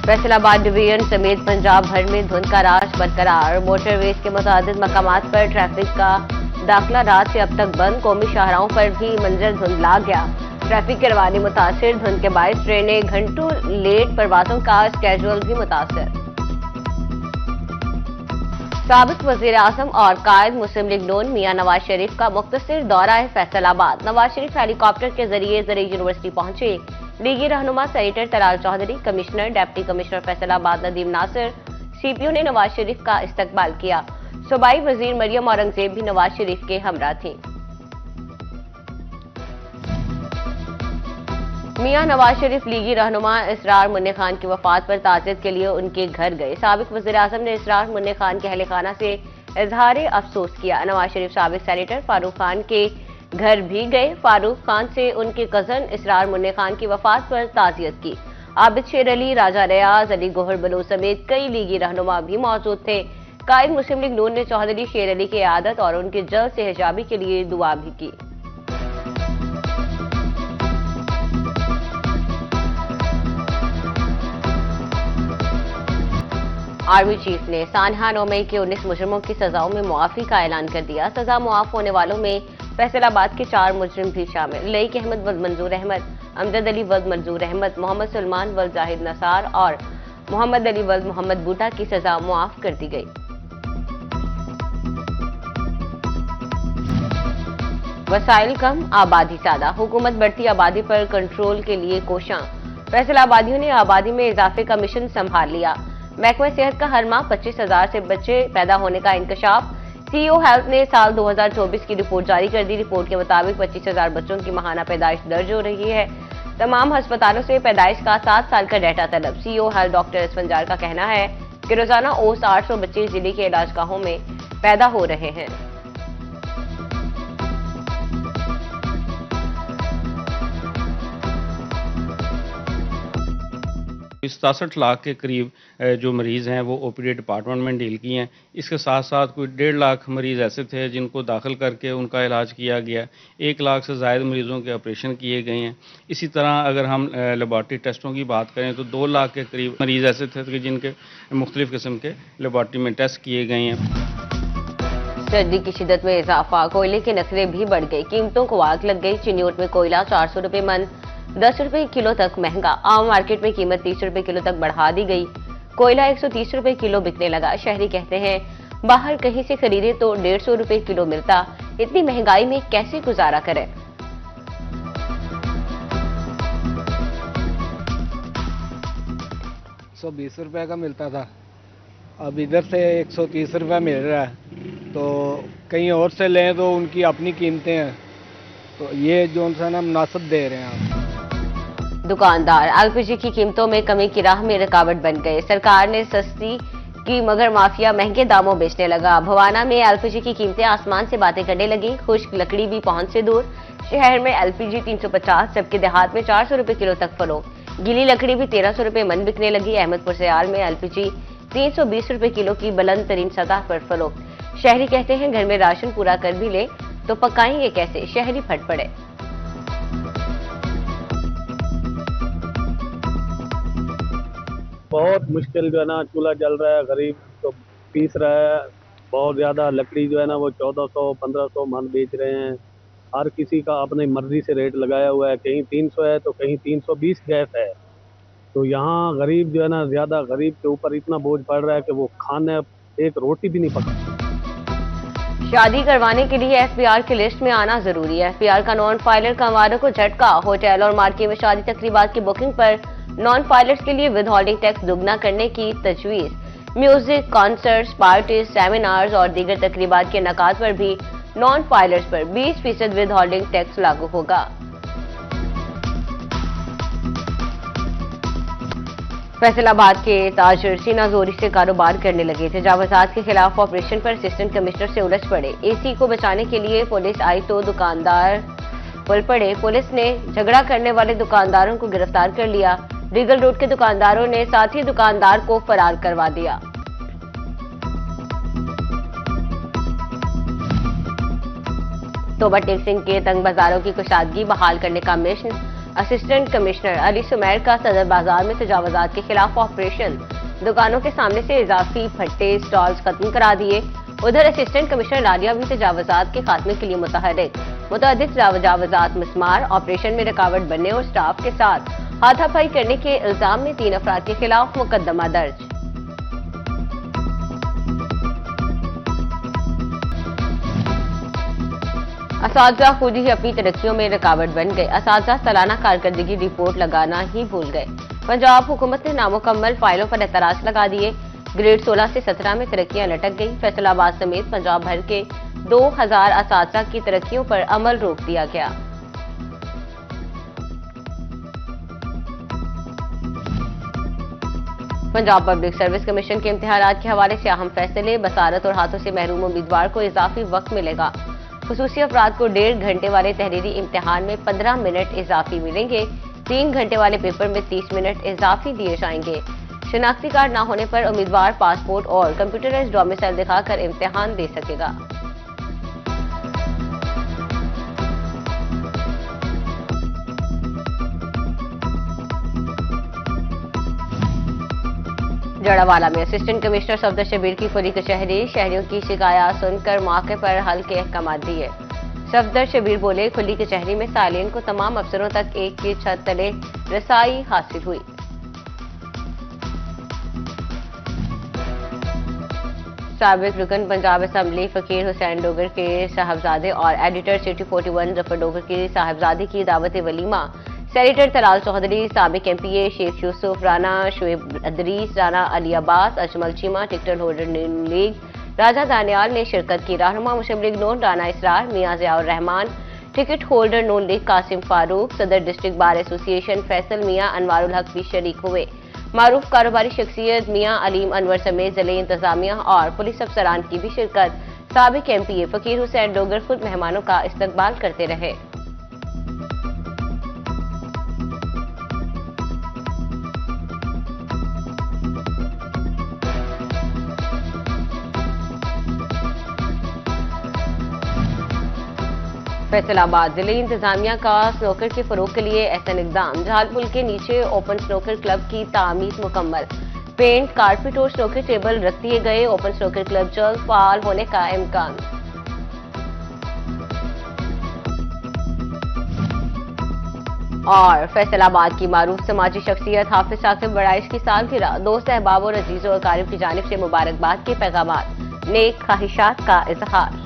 Faisalabad division समेत पंजाब भर में धुंध का राज बरकरार। मोटरवेज के मुतादिद मकामात पर ट्रैफिक का दाखिला रात से अब तक बंद। कौमी शाहराहों पर भी मंजर धुंधला गया। ट्रैफिक के रवानी मुतासिर। धुंध के बायस ट्रेनें घंटों लेट, परवाजों का स्केड्यूल भी मुतासिर। साबिक वजीर आजम और कायद मुस्लिम लीग नून मियां नवाज शरीफ का मुख्तसर दौरा है फैसलाबाद। नवाज शरीफ हेलीकॉप्टर के जरिए जरी यूनिवर्सिटी पहुंचे। लीगी रहनुमा senator Talal Chaudhry, commissioner deputy commissioner Faisalabad Nadeem Nasir, CPU ने नवाज शरीफ का इस्तकबाल किया। सूबाई वजीर मरियम औरंगजेब भी नवाज शरीफ के हमरा थी। मियां नवाज शरीफ लीगी रहनुमा इसरार मुन्ने खान की वफात पर ताज़ियत के लिए उनके घर गए। साबिक वज़ीर आज़म ने इसरार मुन्ने खान के अहले खाना से इजहार अफसोस किया। नवाज शरीफ साबिक सेनेटर फारूक खान के घर भी गए। फारूक खान से उनके कजन इसरार मुन्ने खान की वफात पर ताज़ियत की। आबिद शेर अली, राजा रियाज, अली गोहर बलूच समेत कई लीगी रहनुमा भी मौजूद थे। कायद मुस्लिम लीग नून ने चौधरी शेर अली की आदत और उनके जल्द से हिजाबी के लिए दुआ भी की। आर्मी चीफ ने सानहा 9 मई के 19 मुजरिमों की सजाओं में मुआफी का ऐलान कर दिया। सजा मुआफ होने वालों में फैसलाबाद के 4 मुजरिम भी शामिल। लईक अहमद वल्द मंजूर अहमद, अमजद अली वल्द मंजूर अहमद, मोहम्मद सलमान वल्द जाहिद नसार और मोहम्मद अली वल्द मोहम्मद बूटा की सजा मुआफ कर दी गई। वसाइल कम, आबादी ज्यादा। हुकूमत बढ़ती आबादी पर कंट्रोल के लिए कोशां। फैसलाबादियों ने आबादी में इजाफे का मिशन संभाल लिया। महकमा सेहत का हर माह 25,000 से बच्चे पैदा होने का इंकशाफ। सीईओ हेल्थ ने साल 2024 की रिपोर्ट जारी कर दी। रिपोर्ट के मुताबिक 25,000 बच्चों की माहाना पैदाइश दर्ज हो रही है। तमाम अस्पतालों से पैदाइश का 7 साल का डाटा तलब। सीईओ हेल्थ डॉक्टर इसफंजार का कहना है कि रोजाना औसत 800 बच्चे जिले के इलाजगाहों में पैदा हो रहे हैं। इस 67 लाख के करीब जो मरीज़ हैं वो ओपीडी डिपार्टमेंट में डील किए हैं। इसके साथ साथ कोई 1.5 लाख मरीज़ ऐसे थे जिनको दाखिल करके उनका इलाज किया गया। 1 लाख से ज़ायद मरीज़ों के ऑपरेशन किए गए हैं। इसी तरह अगर हम लेबॉर्ट्री टेस्टों की बात करें तो 2 लाख के करीब मरीज़ ऐसे थे कि जिनके मुख्तलिफ़ किस्म के लेबॉर्ट्री में टेस्ट किए गए हैं। सर्दी की शिद्दत में इजाफा। कोयले के नखरे भी बढ़ गए। कीमतों को आग लग गई। चिन्योट में कोयला 400 रुपये मन, 10 रुपये किलो तक महंगा। आम मार्केट में कीमत 30 रुपये किलो तक बढ़ा दी गई। कोयला 130 रुपये किलो बिकने लगा। शहरी कहते हैं बाहर कहीं से खरीदे तो 150 रुपये किलो मिलता। इतनी महंगाई में कैसे गुजारा करें। ₹120 का मिलता था, अब इधर से 130 रुपये मिल रहा है। तो कहीं और से लें तो उनकी अपनी कीमतें हैं, तो ये जो सा ना मुनासिब दे रहे हैं आप। दुकानदार एलपीजी की कीमतों में कमी की राह में रुकावट बन गए। सरकार ने सस्ती की मगर माफिया महंगे दामों बेचने लगा। भवाना में एलपीजी की कीमतें आसमान से बातें करने लगी। खुश्क लकड़ी भी पहुंच से दूर। शहर में एलपीजी 350 जबकि देहात में 400 रुपये किलो तक फरोख्त। गीली लकड़ी भी 1300 रुपये मन बिकने लगी। अहमदपुर सयाल में एलपीजी 320 रुपये किलो की बुलंद तरीन सतह पर फरोख्त। शहरी कहते हैं घर में राशन पूरा कर भी ले तो पकाएंगे कैसे। शहरी फट पड़े। बहुत मुश्किल जो है ना, चूल्हा जल रहा है, गरीब तो पीस रहा है बहुत ज़्यादा। लकड़ी जो है ना वो 1400-1500 मन बेच रहे हैं। हर किसी का अपनी मर्जी से रेट लगाया हुआ है। कहीं 300 है तो कहीं 320 गैस है। तो यहाँ गरीब जो है ना, ज़्यादा गरीब के ऊपर इतना बोझ पड़ रहा है कि वो खाने एक रोटी भी नहीं पका। शादी करवाने के लिए एफबीआर की लिस्ट में आना जरूरी है। एफबीआर का नॉन फाइलर कामगारों को झटका। होटल और मार्केट में शादी तकरीबात की बुकिंग पर नॉन फाइलर्स के लिए विद होल्डिंग टैक्स दुगना करने की तजवीज। म्यूजिक, कॉन्सर्ट्स, पार्टीज, सेमिनार्स और दीगर तकरीबात के नकाद पर भी नॉन फाइलर्स पर 20% विद होल्डिंग टैक्स लागू होगा। फैसलाबाद के ताजर सीना जोरी से कारोबार करने लगे थे। जावजात के खिलाफ ऑपरेशन पर असिस्टेंट कमिश्नर से उलझ पड़े। एसी को बचाने के लिए पुलिस आई तो दुकानदार पुल पड़े। पुलिस ने झगड़ा करने वाले दुकानदारों को गिरफ्तार कर लिया। रीगल रोड के दुकानदारों ने साथी दुकानदार को फरार करवा दिया। तोबा टेक सिंह के तंग बाजारों की कुशादगी बहाल करने का mission. Assistant commissioner Ali Sumair का सदर बाजार में तजावुजात के खिलाफ ऑपरेशन, दुकानों के सामने से इजाफी भट्टे स्टॉल्स खत्म करा दिए। उधर असिस्टेंट कमिश्नर लालिया भी तजावुजात के खात्मे के लिए मुतहरिक, मुतअद्दिद तजावुजात मिसमार ऑपरेशन में रुकावट बनने और स्टाफ के साथ हाथापाई करने के इल्जाम में 3 अफराद के खिलाफ मुकदमा दर्ज। असातिज़ा खुद ही अपनी तरक्कियों में रुकावट बन गए। असातिज़ा सालाना कारकर्दगी रिपोर्ट लगाना ही भूल गए। पंजाब हुकूमत ने नामुकम्मल फाइलों पर एतराज लगा दिए। ग्रेड 16 से 17 में तरक्कियां लटक गई। फैसलाबाद समेत पंजाब भर के 2000 असातिज़ा की तरक्कियों पर अमल रोक दिया गया। पंजाब पब्लिक सर्विस कमीशन के इम्तिहानात के हवाले से अहम फैसले, बसारत और हाथों से महरूम उम्मीदवार को इजाफी वक्त मिलेगा। खुसूसी अफराद को 1.5 घंटे वाले तहरीरी इम्तिहान में 15 मिनट इजाफी मिलेंगे। 3 घंटे वाले पेपर में 30 मिनट इजाफी दिए जाएंगे। शनाख्ती कार्ड न होने पर उम्मीदवार पासपोर्ट और कंप्यूटराइज्ड डोमिसाइल दिखाकर इम्तिहान दे सकेगा। जड़ावाला में असिस्टेंट कमिश्नर सफदर शबीर की खुली कचहरी, शहरियों की शिकायत सुनकर मौके पर हल के अहकाम दिए। सफदर शबीर बोले, खुली कचहरी में सालीन को तमाम अफसरों तक एक की छत तले रसाई हासिल हुई। साबिक रुकन पंजाब असम्बली फकीर हुसैन डोगर के साहबजादे और एडिटर सिटी 41 जफर डोगर की साहबजादी की दावत वलीमा सेनेटर तलाल चौधरी, साबिक MPA Sheikh Yousuf Rana, Shoaib Idrees Rana, Ali Abbas, Ajmal Cheema, ticket holder Noon League Raja Daniyal ने शिरकत की। रहनुमा Muslim League Noon Rana Israr, Mian Ziaur Rehman, ticket holder Noon League Qasim Farooq, सदर district bar association Faisal Mian Anwarul Haq भी शरीक हुए। मारूफ कारोबारी शख्सियत मियां अलीम अनवर समेत जिले इंतजामिया और पुलिस अफसरान की भी शिरकत। साबिक एमपीए फकीर हुसैन डोगर खुद मेहमानों का इस्तकबाल करते रहे। फैसलाबाद जिले इंतजामिया का स्नोकर के फरोग के लिए एहसन इकदाम। जहाल पुल के नीचे ओपन स्नोकर क्लब की तामीर मुकम्मल, पेंट, कारपेट और स्नोकर टेबल रख दिए गए। ओपन स्नोकर क्लब जल्द फाल होने का इम्कान। और फैसलाबाद की मारूफ समाजी शख्सियत हाफिज साकिब बड़ाइश की सालगिरह, दोस्त अहबाब और अजीजों और अकारिब की जानिब से मुबारकबाद के पैगाम, नेक ख्वाहिशात का इजहार।